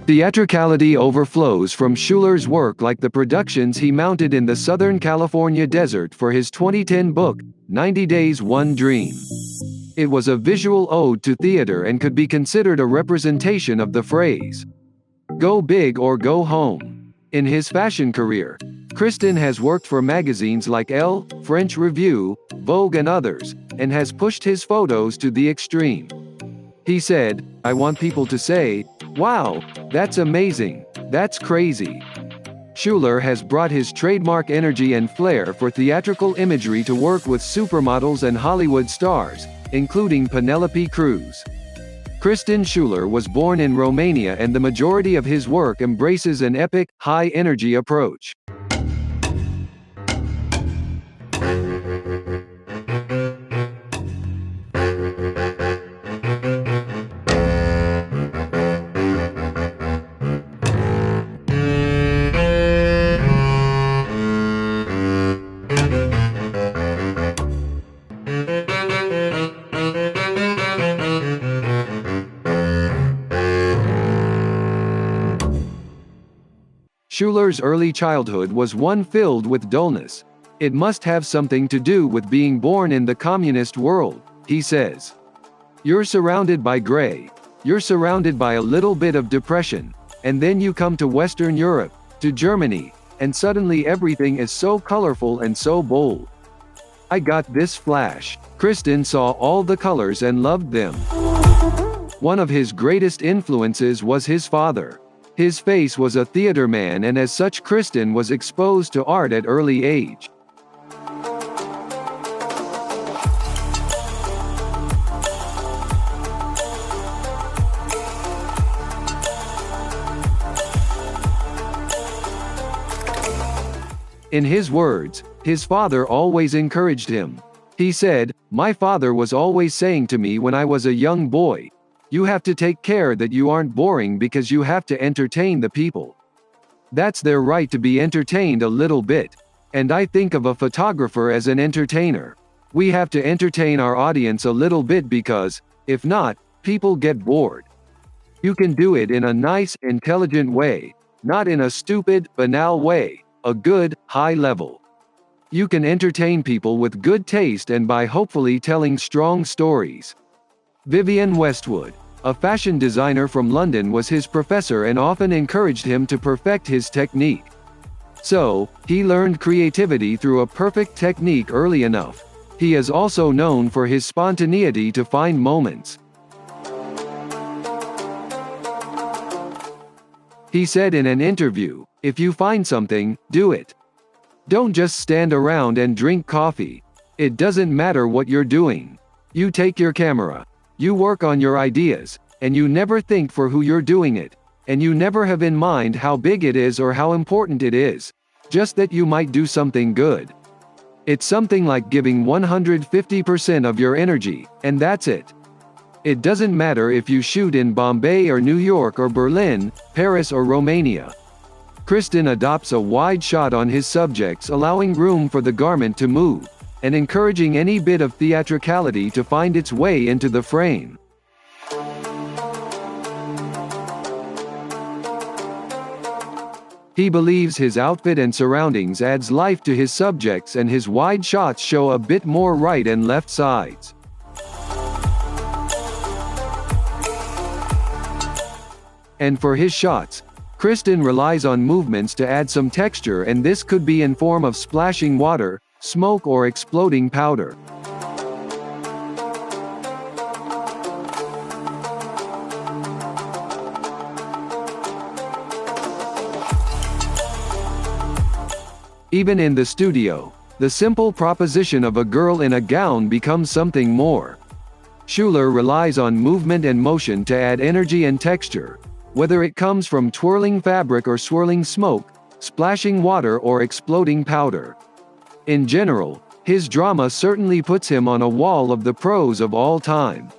Theatricality overflows from Schuller's work, like the productions he mounted in the Southern California desert for his 2010 book, 90 Days, One Dream. It was a visual ode to theater and could be considered a representation of the phrase, "Go big or go home." In his fashion career, Kristian has worked for magazines like Elle, French Review, Vogue and others, and has pushed his photos to the extreme. He said, "I want people to say, 'Wow, that's amazing, that's crazy.'" Schuller has brought his trademark energy and flair for theatrical imagery to work with supermodels and Hollywood stars, including Penelope Cruz. Kristian Schuller was born in Romania, and the majority of his work embraces an epic, high-energy approach. Schuller's early childhood was one filled with dullness. "It must have something to do with being born in the communist world," he says. "You're surrounded by gray. You're surrounded by a little bit of depression. And then you come to Western Europe, to Germany, and suddenly everything is so colorful and so bold. I got this flash." Kristian saw all the colors and loved them. One of his greatest influences was his father. His face was a theater man, and as such Kristian was exposed to art at early age. In his words, his father always encouraged him. He said, "My father was always saying to me when I was a young boy, 'You have to take care that you aren't boring because you have to entertain the people. That's their right to be entertained a little bit.' And I think of a photographer as an entertainer. We have to entertain our audience a little bit because, if not, people get bored. You can do it in a nice, intelligent way, not in a stupid, banal way, a good, high level. You can entertain people with good taste and by hopefully telling strong stories." Vivienne Westwood, a fashion designer from London, was his professor and often encouraged him to perfect his technique. So, he learned creativity through a perfect technique early enough. He is also known for his spontaneity to find moments. He said in an interview, "If you find something, do it. Don't just stand around and drink coffee. It doesn't matter what you're doing. You take your camera. You work on your ideas, and you never think for who you're doing it, and you never have in mind how big it is or how important it is, just that you might do something good. It's something like giving 150% of your energy, and that's it. It doesn't matter if you shoot in Bombay or New York or Berlin, Paris or Romania." Kristian adopts a wide shot on his subjects, allowing room for the garment to move, and encouraging any bit of theatricality to find its way into the frame. He believes his outfit and surroundings adds life to his subjects, and his wide shots show a bit more right and left sides. And for his shots, Kristian relies on movements to add some texture, and this could be in form of splashing water, smoke or exploding powder. Even in the studio, the simple proposition of a girl in a gown becomes something more. Schuller relies on movement and motion to add energy and texture, whether it comes from twirling fabric or swirling smoke, splashing water or exploding powder. In general, his drama certainly puts him on a wall of the pros of all time.